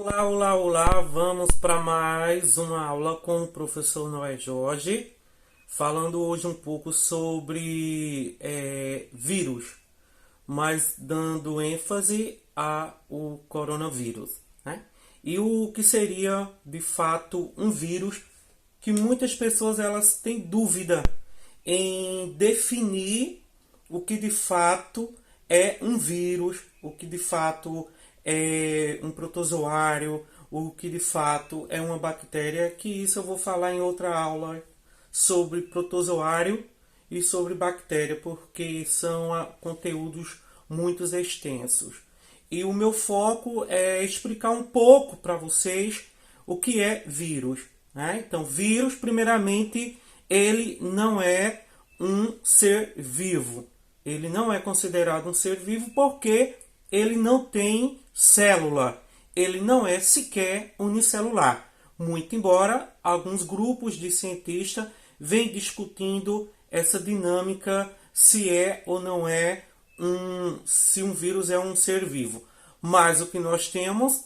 Olá, olá, olá! Vamos para mais uma aula com o professor Noé Jorge, falando hoje um pouco sobre vírus, mas dando ênfase ao coronavírus, né? E o que seria de fato um vírus que muitas pessoas elas têm dúvida em definir o que de fato é um vírus, o que de fato é um protozoário, o que de fato é uma bactéria, que isso eu vou falar em outra aula sobre protozoário e sobre bactéria, porque são conteúdos muito extensos. E o meu foco é explicar um pouco para vocês o que é vírus, né? Então, vírus, primeiramente, ele não é um ser vivo. Ele não é considerado um ser vivo porque ele não tem célula. Ele não é sequer unicelular. Muito embora alguns grupos de cientistas venham discutindo essa dinâmica se é ou não é se um vírus é um ser vivo. Mas o que nós temos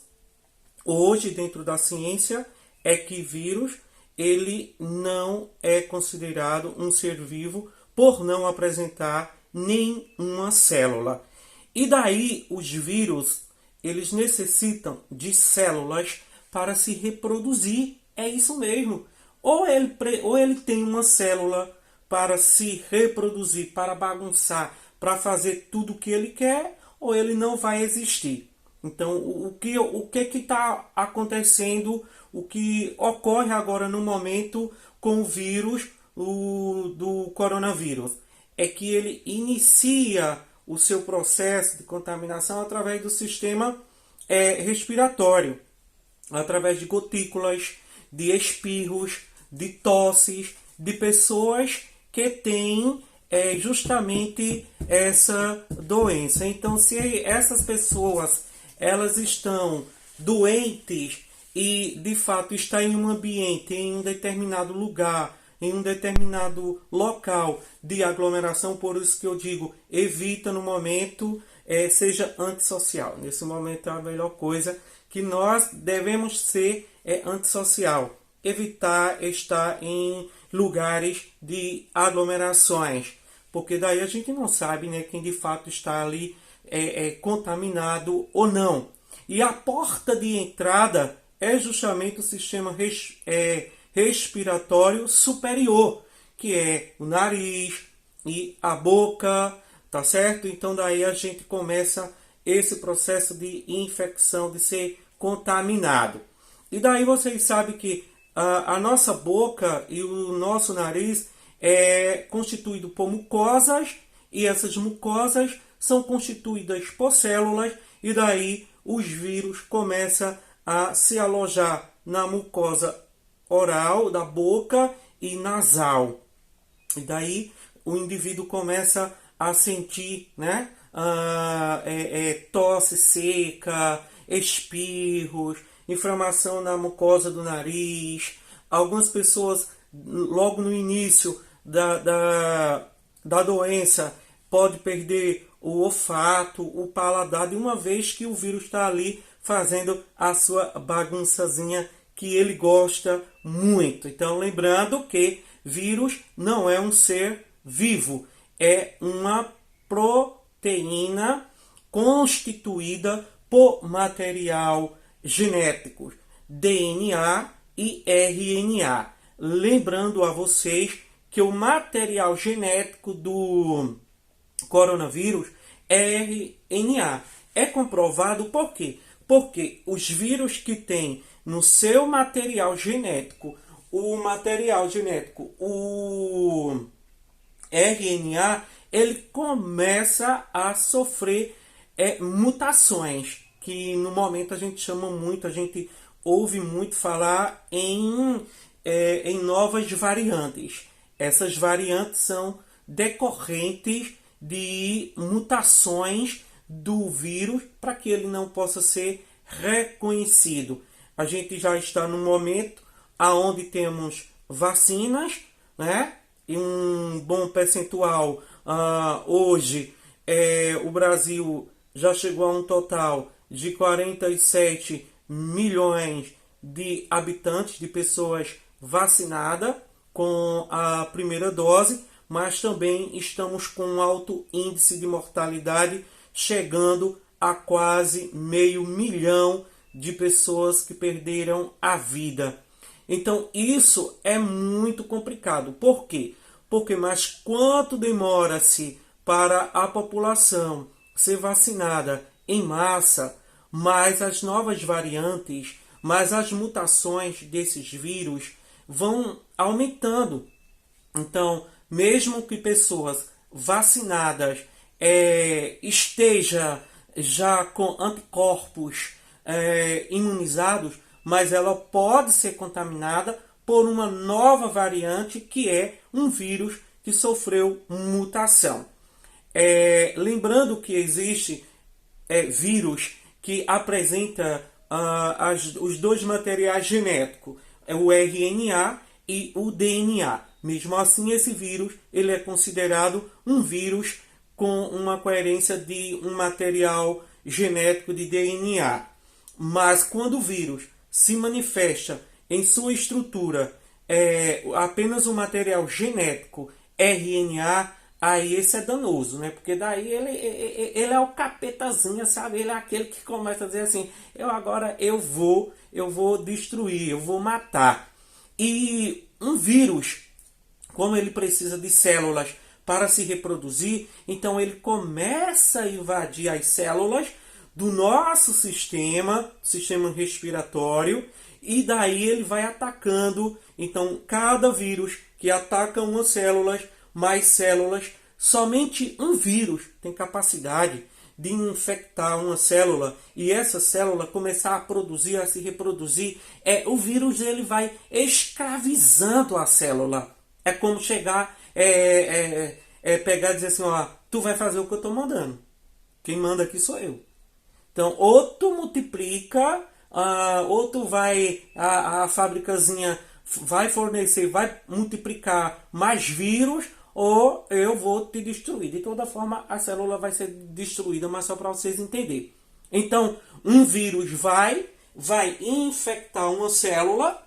hoje dentro da ciência é que vírus ele não é considerado um ser vivo por não apresentar nenhuma célula. E daí os vírus eles necessitam de células para se reproduzir. É isso mesmo. Ou ele tem uma célula para se reproduzir, para bagunçar, para fazer tudo o que ele quer, ou ele não vai existir. Então, o que está acontecendo, o que ocorre agora no momento com o vírus do coronavírus, é que ele inicia o seu processo de contaminação através do sistema respiratório, através de gotículas, de espirros, de tosses, de pessoas que têm justamente essa doença. Então, se essas pessoas elas estão doentes e de fato está em um ambiente, em um determinado lugar, em um determinado local de aglomeração, por isso que eu digo, evita no momento, seja antissocial. Nesse momento é a melhor coisa que nós devemos ser antissocial. Evitar estar em lugares de aglomerações, porque daí a gente não sabe, né, quem de fato está ali contaminado ou não. E a porta de entrada é justamente o sistema respiratório superior, que é o nariz e a boca, tá certo? Então daí a gente começa esse processo de infecção, de ser contaminado. E daí vocês sabem que a nossa boca e o nosso nariz é constituído por mucosas, e essas mucosas são constituídas por células, e daí os vírus começam a se alojar na mucosa oral, da boca e nasal. E daí o indivíduo começa a sentir, né, tosse seca, espirros, inflamação na mucosa do nariz. Algumas pessoas, logo no início da doença, pode perder o olfato, o paladar, de uma vez que o vírus está ali fazendo a sua bagunçazinha que ele gosta muito. Então, lembrando que vírus não é um ser vivo, é uma proteína constituída por material genético, DNA e RNA. Lembrando a vocês que o material genético do coronavírus é RNA. É comprovado por quê? Porque os vírus que têm no seu material genético, o RNA, ele começa a sofrer mutações, que no momento a gente ouve muito falar em novas variantes. Essas variantes são decorrentes de mutações do vírus para que ele não possa ser reconhecido. A gente já está no momento onde temos vacinas, né? E um bom percentual. Hoje o Brasil já chegou a um total de 47 milhões de habitantes, de pessoas vacinadas com a primeira dose, mas também estamos com um alto índice de mortalidade, chegando a quase 500.000 de pessoas que perderam a vida. Então isso é muito complicado. Por quê? Porque mais quanto demora-se para a população ser vacinada em massa, mais as novas variantes, mais as mutações desses vírus vão aumentando. Então, mesmo que pessoas vacinadas esteja já com anticorpos imunizados, mas ela pode ser contaminada por uma nova variante que é um vírus que sofreu mutação. Lembrando que existe vírus que apresenta os dois materiais genéticos, o RNA e o DNA. Mesmo assim, esse vírus ele é considerado um vírus com uma coerência de um material genético de DNA. Mas quando o vírus se manifesta em sua estrutura apenas o material genético RNA, aí esse é danoso, né? Porque daí ele é o capetazinho, sabe? Ele é aquele que começa a dizer assim, eu vou destruir, eu vou matar. E um vírus, como ele precisa de células para se reproduzir, então ele começa a invadir as células do nosso sistema respiratório, e daí ele vai atacando. Então, cada vírus que ataca uma célula, mais células, somente um vírus tem capacidade de infectar uma célula e essa célula começar a produzir, a se reproduzir. O vírus ele vai escravizando a célula. É como chegar, pegar e dizer assim, ó, tu vai fazer o que eu estou mandando. Quem manda aqui sou eu. Então, ou tu multiplica, ou tu vai, a fábricazinha vai fornecer, vai multiplicar mais vírus, ou eu vou te destruir. De toda forma, a célula vai ser destruída, mas só para vocês entenderem. Então, um vírus vai infectar uma célula,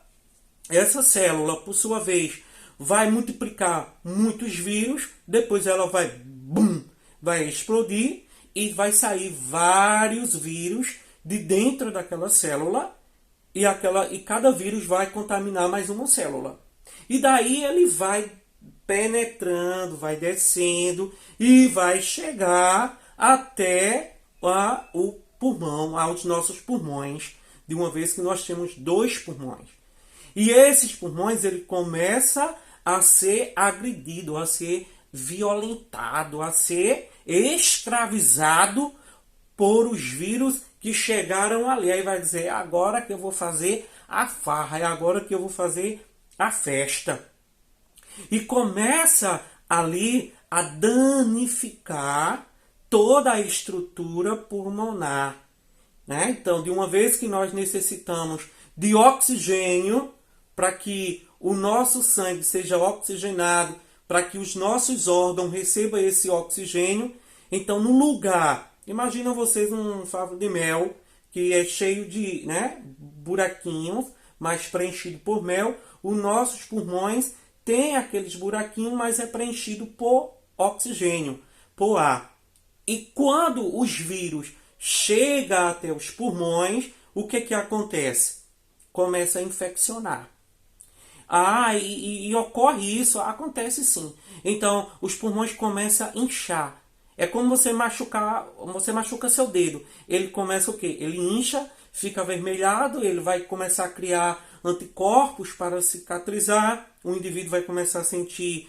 essa célula, por sua vez, vai multiplicar muitos vírus, depois ela vai explodir, e vai sair vários vírus de dentro daquela célula e cada vírus vai contaminar mais uma célula. E daí ele vai penetrando, vai descendo e vai chegar até o pulmão, aos nossos pulmões, de uma vez que nós temos 2 pulmões. E esses pulmões ele começa a ser agredido, a ser violentado, a ser escravizado por os vírus que chegaram ali. Aí vai dizer, agora que eu vou fazer a farra, é agora que eu vou fazer a festa. E começa ali a danificar toda a estrutura pulmonar. Né? Então, de uma vez que nós necessitamos de oxigênio para que o nosso sangue seja oxigenado, para que os nossos órgãos recebam esse oxigênio. Então, no lugar, imagina vocês um favo de mel que é cheio de buraquinhos, mas preenchido por mel. Os nossos pulmões têm aqueles buraquinhos, mas é preenchido por oxigênio, por ar. E quando os vírus chegam até os pulmões, o que acontece? Começa a infeccionar. E ocorre isso, acontece sim. Então, os pulmões começam a inchar. É como você machuca seu dedo. Ele começa o quê? Ele incha, fica avermelhado, ele vai começar a criar anticorpos para cicatrizar. O indivíduo vai começar a sentir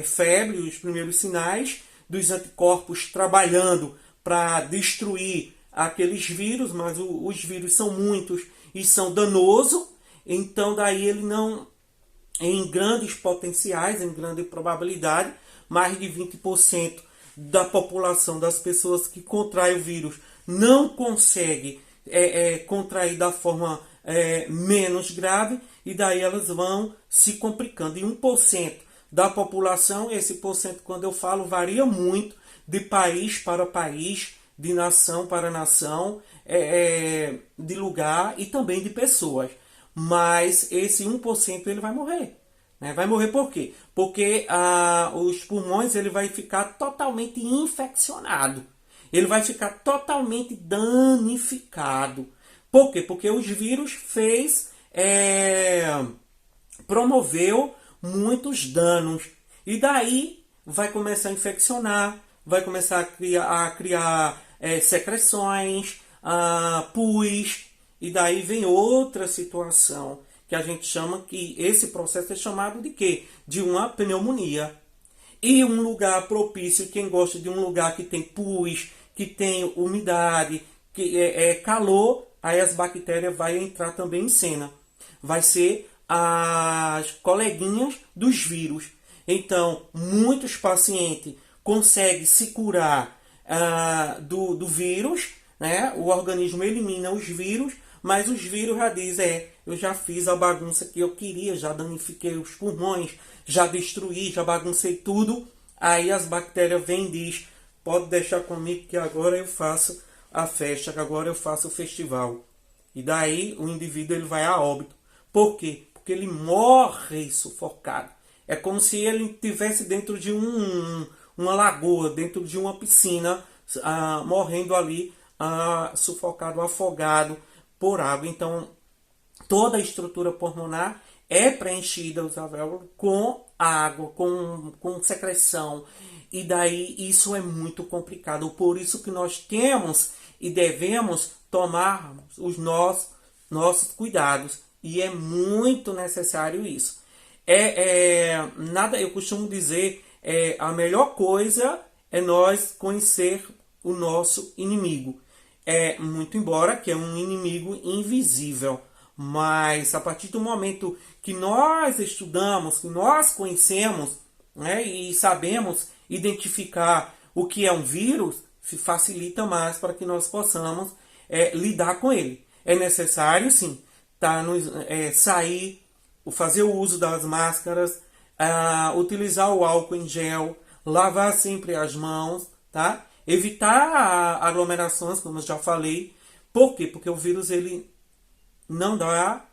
febre, os primeiros sinais dos anticorpos trabalhando para destruir aqueles vírus, mas os vírus são muitos e são danosos. Então, daí ele não... em grandes potenciais, em grande probabilidade, mais de 20% da população, das pessoas que contraem o vírus, não consegue contrair da forma menos grave, e daí elas vão se complicando. E 1% da população, esse porcento, quando eu falo, varia muito de país para país, de nação para nação, de lugar e também de pessoas. Mas esse 1% ele vai morrer. Né? Vai morrer por quê? Porque os pulmões ele vai ficar totalmente infeccionado. Ele vai ficar totalmente danificado. Por quê? Porque os vírus promoveu muitos danos. E daí vai começar a infeccionar, vai começar a criar secreções, pus, e daí vem outra situação que a gente chama, que esse processo é chamado de quê? De uma pneumonia. E um lugar propício, quem gosta de um lugar que tem pus, que tem umidade, que é calor, aí as bactérias vão entrar também em cena. Vai ser as coleguinhas dos vírus. Então, muitos pacientes conseguem se curar do vírus, né? O organismo elimina os vírus, mas os vírus já dizem, eu já fiz a bagunça que eu queria, já danifiquei os pulmões, já destruí, já baguncei tudo. Aí as bactérias vêm e dizem, pode deixar comigo que agora eu faço a festa, que agora eu faço o festival. E daí o indivíduo ele vai a óbito. Por quê? Porque ele morre sufocado. É como se ele estivesse dentro de uma lagoa, dentro de uma piscina, morrendo ali, sufocado, afogado por água. Então, toda a estrutura pulmonar é preenchida, os alvéolos, com água, com secreção. E daí isso é muito complicado. Por isso que nós temos e devemos tomar os nossos cuidados. E é muito necessário isso. Eu costumo dizer, a melhor coisa é nós conhecer o nosso inimigo. Muito embora que é um inimigo invisível. Mas a partir do momento que nós estudamos, que nós conhecemos, né, e sabemos identificar o que é um vírus, facilita mais para que nós possamos lidar com ele. É necessário, sim, sair, fazer o uso das máscaras, utilizar o álcool em gel, lavar sempre as mãos, tá? Evitar aglomerações, como eu já falei. Por quê? Porque o vírus ele não dá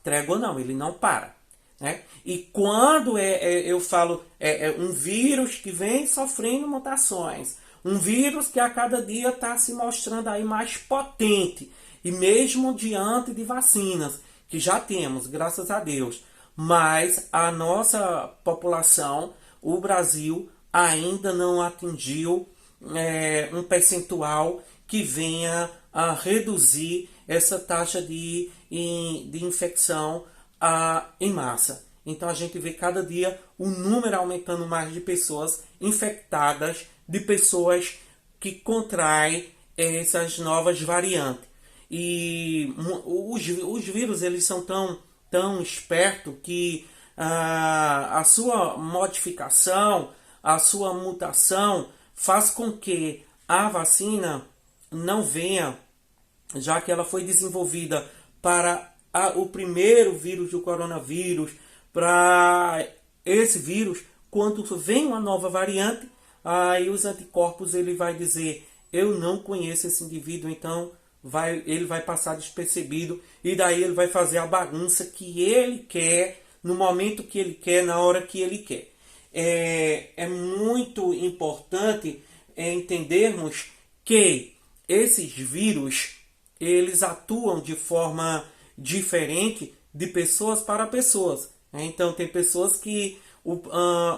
trégua, não, ele não para. Né? E quando eu falo um vírus que vem sofrendo mutações, um vírus que a cada dia está se mostrando aí mais potente, e mesmo diante de vacinas, que já temos, graças a Deus, mas a nossa população, o Brasil, ainda não atingiu um percentual que venha a reduzir essa taxa de infecção em massa. Então a gente vê cada dia o número aumentando mais de pessoas infectadas, de pessoas que contraem essas novas variantes. E os vírus eles são tão espertos que a sua modificação, a sua mutação faz com que a vacina não venha, já que ela foi desenvolvida para o primeiro vírus do coronavírus, para esse vírus, quando vem uma nova variante, aí os anticorpos ele vai dizer, eu não conheço esse indivíduo, então ele vai passar despercebido, e daí ele vai fazer a bagunça que ele quer, no momento que ele quer, na hora que ele quer. É muito importante entendermos que esses vírus eles atuam de forma diferente de pessoas para pessoas. Então tem pessoas que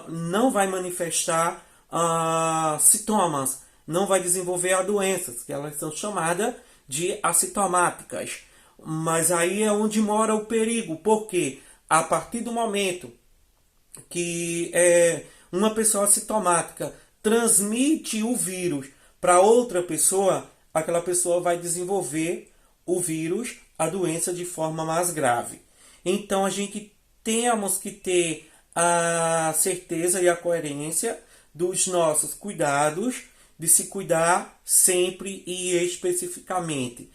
não vai manifestar sintomas, não vai desenvolver a doenças, que elas são chamadas de assintomáticas. Mas aí é onde mora o perigo, porque a partir do momento que uma pessoa assintomática transmite o vírus para outra pessoa, aquela pessoa vai desenvolver o vírus, a doença de forma mais grave. Então a gente temos que ter a certeza e a coerência dos nossos cuidados, de se cuidar sempre e especificamente.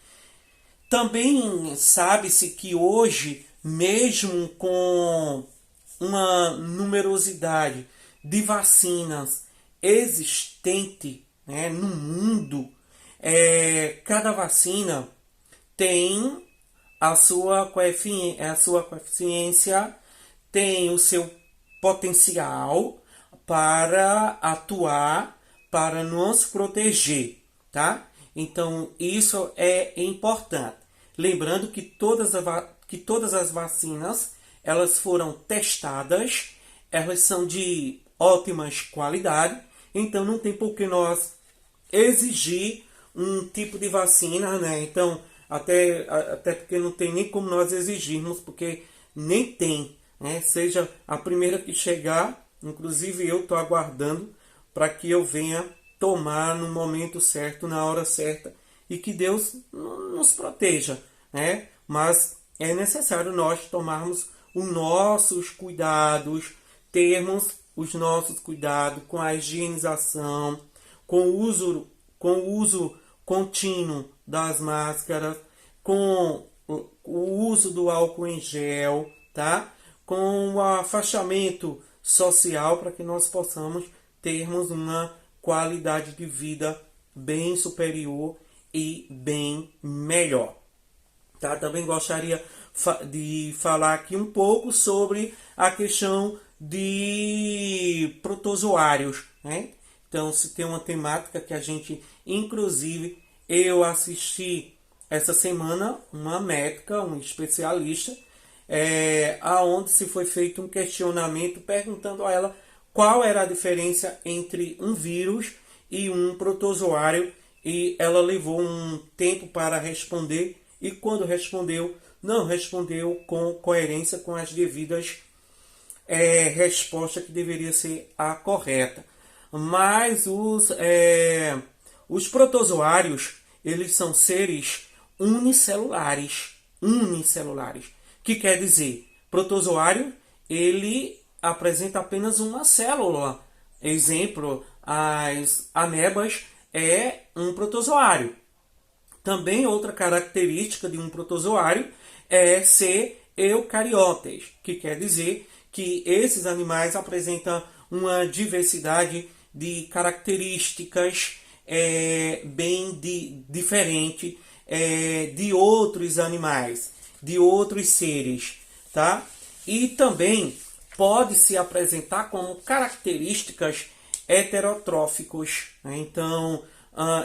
Também sabe-se que hoje, mesmo com uma numerosidade de vacinas existente, né, no mundo, cada vacina tem a sua coeficiência, tem o seu potencial para atuar, para nos proteger, tá? Então, isso é importante. Lembrando que todas as vacinas, elas foram testadas, elas são de ótimas qualidade, então não tem por que nós exigir um tipo de vacina, né? Então, até porque não tem nem como nós exigirmos, porque nem tem, né? Seja a primeira que chegar, inclusive eu estou aguardando para que eu venha tomar no momento certo, na hora certa, e que Deus nos proteja, né? Mas é necessário nós tomarmos os nossos cuidados, termos os nossos cuidados com a higienização, com o uso contínuo das máscaras, com o uso do álcool em gel, tá? Com o afastamento social para que nós possamos termos uma qualidade de vida bem superior e bem melhor. Tá? Também gostaria de falar aqui um pouco sobre a questão de protozoários, né? Então, se tem uma temática que a gente, inclusive, eu assisti essa semana uma médica, um especialista, aonde se foi feito um questionamento perguntando a ela qual era a diferença entre um vírus e um protozoário, e ela levou um tempo para responder, e quando respondeu, não respondeu com coerência com as devidas respostas que deveria ser a correta. Mas os protozoários, eles são seres unicelulares. Unicelulares. Que quer dizer, protozoário, ele apresenta apenas uma célula. Exemplo, as amebas é um protozoário. Também outra característica de um protozoário é ser eucariotes, que quer dizer que esses animais apresentam uma diversidade de características bem diferente de outros animais, de outros seres, tá? E também pode se apresentar como características heterotróficos, né? Então,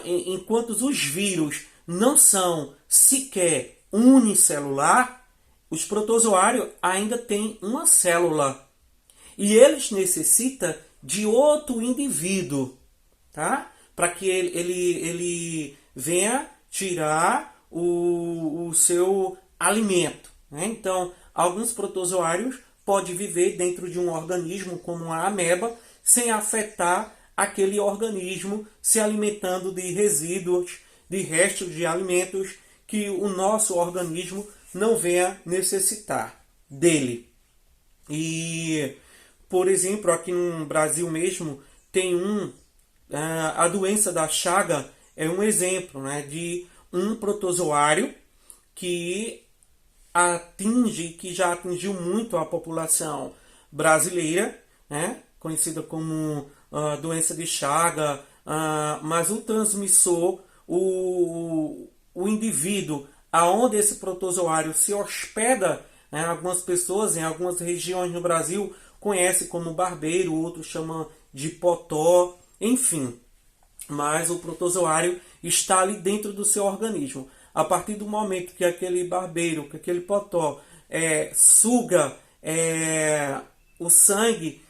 enquanto os vírus não são sequer unicelular, os protozoários ainda têm uma célula. E eles necessitam de outro indivíduo, tá? Para que ele venha tirar o seu alimento, né? Então, alguns protozoários podem viver dentro de um organismo como a ameba, sem afetar aquele organismo, se alimentando de resíduos, de restos de alimentos que o nosso organismo não venha necessitar dele. E, por exemplo, aqui no Brasil mesmo, tem a doença da Chaga é um exemplo, né, de um protozoário que que já atingiu muito a população brasileira, né, conhecida como doença de Chaga, mas o transmissor, o indivíduo aonde esse protozoário se hospeda, né, algumas pessoas em algumas regiões no Brasil conhecem como barbeiro, outros chamam de potó, enfim. Mas o protozoário está ali dentro do seu organismo. A partir do momento que aquele barbeiro, que aquele potó suga o sangue,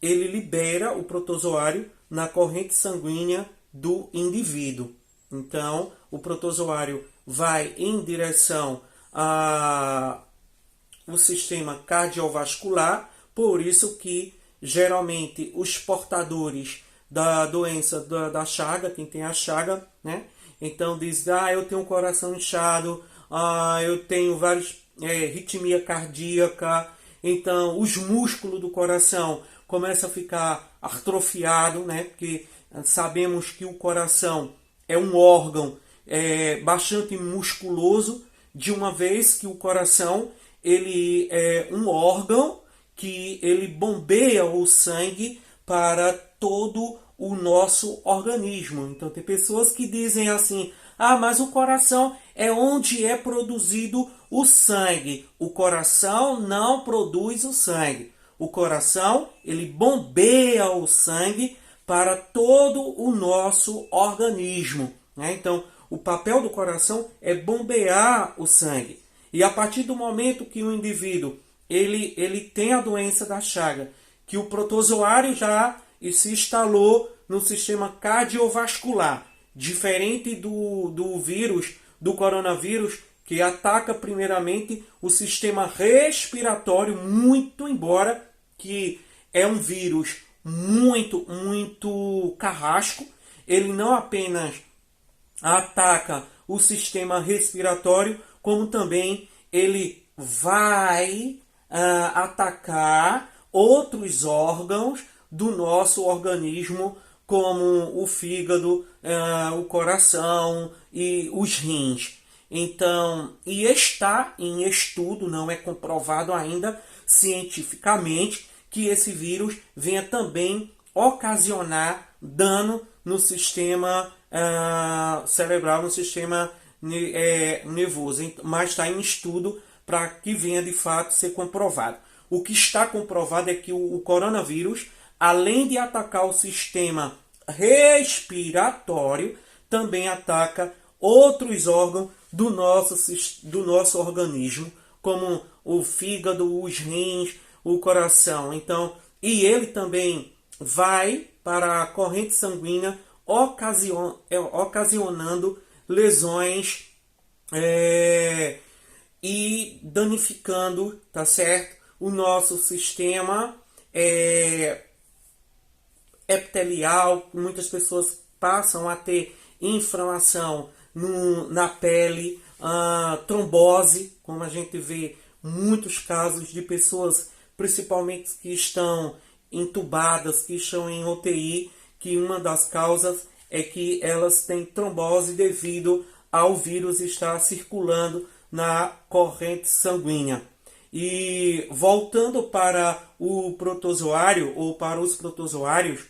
ele libera o protozoário na corrente sanguínea do indivíduo. Então, o protozoário vai em direção ao sistema cardiovascular, por isso que geralmente os portadores da doença da Chaga, quem tem a Chaga, né? Então diz, eu tenho um coração inchado, eu tenho arritmia cardíaca, então os músculos do coração começam a ficar atrofiados, né? Porque sabemos que o coração é um órgão bastante musculoso, de uma vez que o coração ele é um órgão que ele bombeia o sangue para todo o nosso organismo. Então tem pessoas que dizem assim: ah, mas o coração é onde é produzido o sangue. O coração não produz o sangue. O coração, ele bombeia o sangue para todo o nosso organismo, né? Então, o papel do coração é bombear o sangue. E a partir do momento que o indivíduo ele tem a doença da Chagas, que o protozoário já se instalou no sistema cardiovascular, diferente do vírus, do coronavírus, que ataca primeiramente o sistema respiratório, muito embora que é um vírus muito carrasco, ele não apenas ataca o sistema respiratório, como também ele vai atacar outros órgãos do nosso organismo, como o fígado, o coração e os rins. Então, e está em estudo, não é comprovado ainda cientificamente, que esse vírus venha também ocasionar dano no sistema cerebral, no sistema nervoso, mas está em estudo para que venha de fato ser comprovado. O que está comprovado é que o coronavírus, além de atacar o sistema respiratório, também ataca outros órgãos do nosso organismo, como o fígado, os rins, o coração. Então, e ele também vai para a corrente sanguínea, ocasionando lesões e danificando, tá certo, o nosso sistema epitelial. Muitas pessoas passam a ter inflamação na pele, trombose, como a gente vê muitos casos de pessoas, principalmente que estão entubadas, que estão em UTI, que uma das causas é que elas têm trombose devido ao vírus estar circulando na corrente sanguínea. E voltando para o protozoário, ou para os protozoários,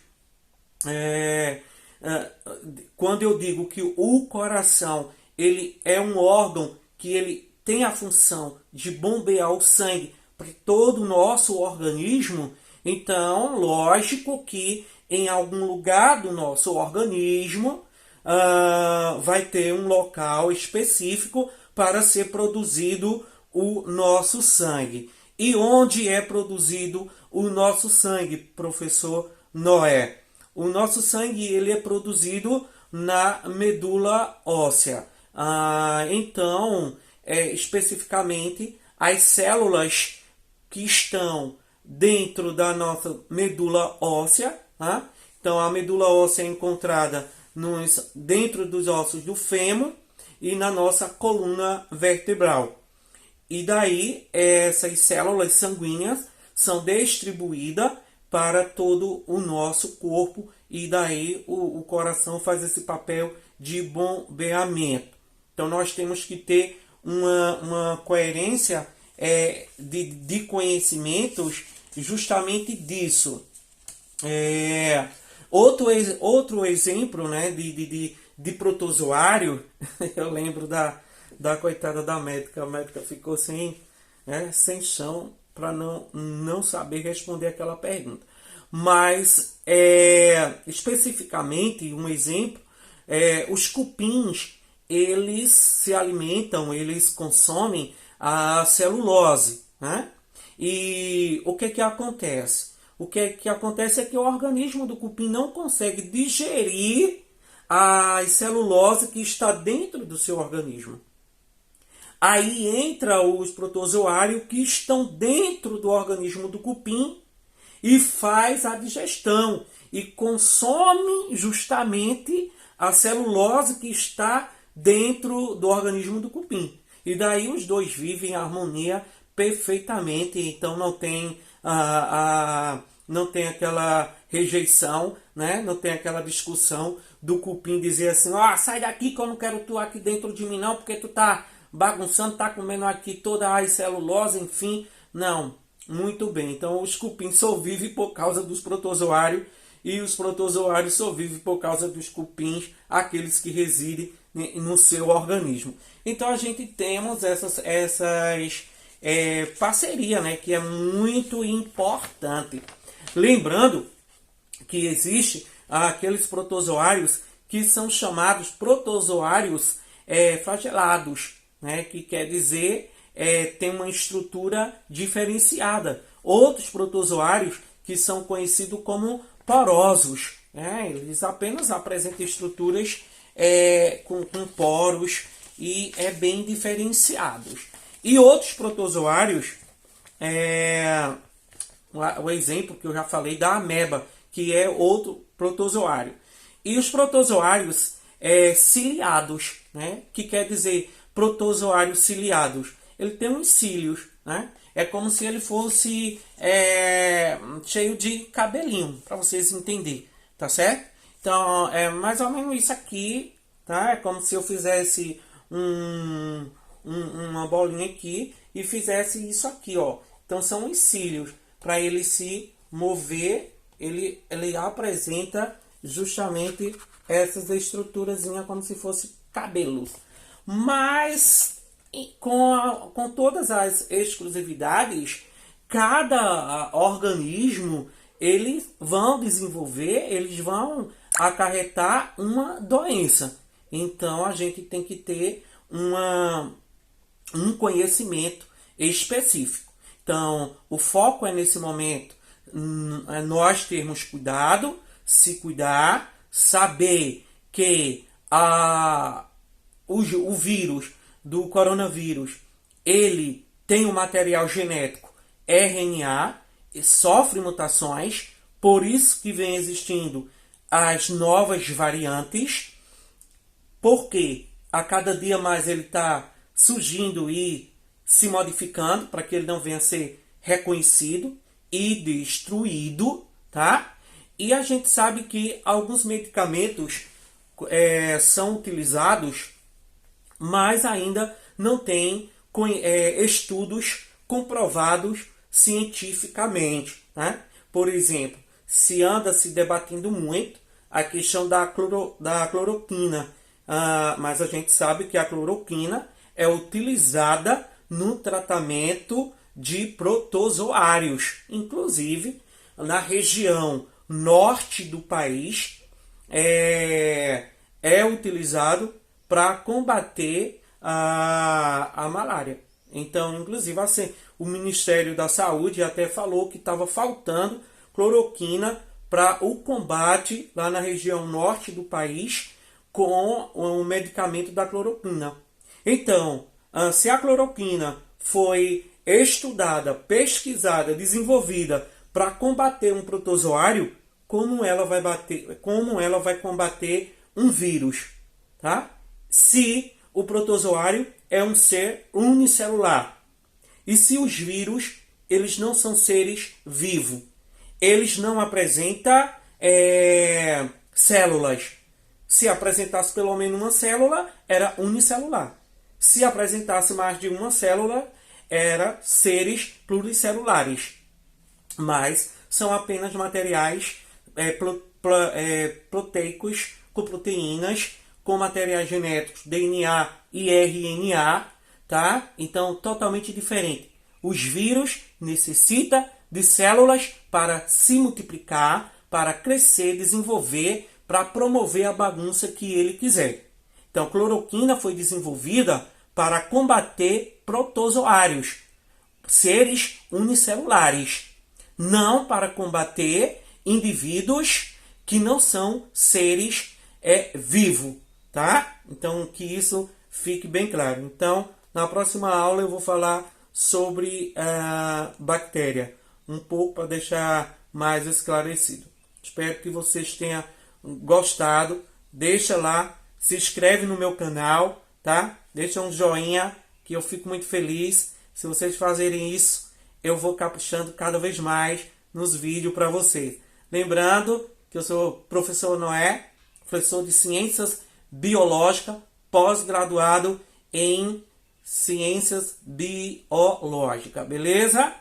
quando eu digo que o coração ele é um órgão que ele tem a função de bombear o sangue para todo o nosso organismo, então, lógico que em algum lugar do nosso organismo vai ter um local específico para ser produzido o nosso sangue. E onde é produzido o nosso sangue, professor Noé? O nosso sangue ele é produzido na medula óssea. Então, especificamente, as células que estão dentro da nossa medula óssea, tá? Então, a medula óssea é encontrada dentro dos ossos do fêmur e na nossa coluna vertebral. E daí, essas células sanguíneas são distribuídas para todo o nosso corpo, e daí o coração faz esse papel de bombeamento. Então, nós temos que ter uma coerência de conhecimentos justamente disso. Outro exemplo, né, de protozoário, eu lembro da coitada da médica. A médica ficou sem chão para não saber responder aquela pergunta. Mas, especificamente, um exemplo, os cupins, eles se alimentam, eles consomem a celulose, né? E o que acontece? O que acontece é que o organismo do cupim não consegue digerir a celulose que está dentro do seu organismo. Aí entra os protozoários que estão dentro do organismo do cupim e faz a digestão e consome justamente a celulose que está dentro do organismo do cupim. E daí os dois vivem em harmonia perfeitamente, então não tem não tem aquela rejeição, né? Não tem aquela discussão do cupim dizer assim: sai daqui que eu não quero tu aqui dentro de mim não, porque tu tá bagunçando, tá comendo aqui toda a celulose, enfim. Não, muito bem. Então os cupins só vivem por causa dos protozoários e os protozoários só vivem por causa dos cupins, aqueles que residem no seu organismo. Então a gente temos essas parceria, né, que é muito importante. Lembrando que existe aqueles protozoários que são chamados protozoários flagelados, né, que quer dizer tem uma estrutura diferenciada. Outros protozoários que são conhecidos como porosos, né, eles apenas apresentam estruturas com poros e bem diferenciados. E outros protozoários, o exemplo que eu já falei da ameba, que é outro protozoário. E os protozoários ciliados, né? Que quer dizer protozoários ciliados. Ele tem uns cílios, né? É como se ele fosse cheio de cabelinho, para vocês entenderem, tá certo? Então, é mais ou menos isso aqui, tá? É como se eu fizesse uma bolinha aqui e fizesse isso aqui, ó. Então, são os cílios. Para ele se mover, ele apresenta justamente essas estruturazinhas como se fosse cabelos. Mas com todas as exclusividades, cada organismo eles vão desenvolver, eles vão acarretar uma doença. Então a gente tem que ter um conhecimento específico. Então o foco é nesse momento nós termos cuidado, se cuidar, saber que o vírus do coronavírus ele tem um material genético RNA, sofre mutações, por isso que vem existindo as novas variantes, porque a cada dia mais ele está surgindo e se modificando para que ele não venha a ser reconhecido e destruído, tá? E a gente sabe que alguns medicamentos são utilizados, mas ainda não tem estudos comprovados cientificamente, né? Por exemplo, se anda se debatendo muito a questão da cloroquina, mas a gente sabe que a cloroquina é utilizada no tratamento de protozoários, inclusive na região norte do país é utilizado para combater a malária. Então, inclusive, assim, o Ministério da Saúde até falou que estava faltando cloroquina para o combate lá na região norte do país com o medicamento da cloroquina. Então, se a cloroquina foi estudada, pesquisada, desenvolvida para combater um protozoário, como ela vai combater um vírus, tá? Se o protozoário é um ser unicelular. E se os vírus, eles não são seres vivos, eles não apresentam células. Se apresentasse pelo menos uma célula, era unicelular. Se apresentasse mais de uma célula, era seres pluricelulares. Mas são apenas materiais proteicos com proteínas, com materiais genéticos, DNA e RNA, tá? Então, totalmente diferente. Os vírus necessitam de células para se multiplicar, para crescer, desenvolver, para promover a bagunça que ele quiser. Então, cloroquina foi desenvolvida para combater protozoários, seres unicelulares, não para combater indivíduos que não são seres vivos, tá? Então, que isso fique bem claro. Então, na próxima aula eu vou falar sobre a bactéria, um pouco para deixar mais esclarecido. Espero que vocês tenham gostado. Deixa lá, se inscreve no meu canal, tá? Deixa um joinha, que eu fico muito feliz. Se vocês fazerem isso, eu vou caprichando cada vez mais nos vídeos para vocês. Lembrando que eu sou o professor Noé, professor de Ciências Biológicas, pós-graduado em Ciências Biológicas, beleza?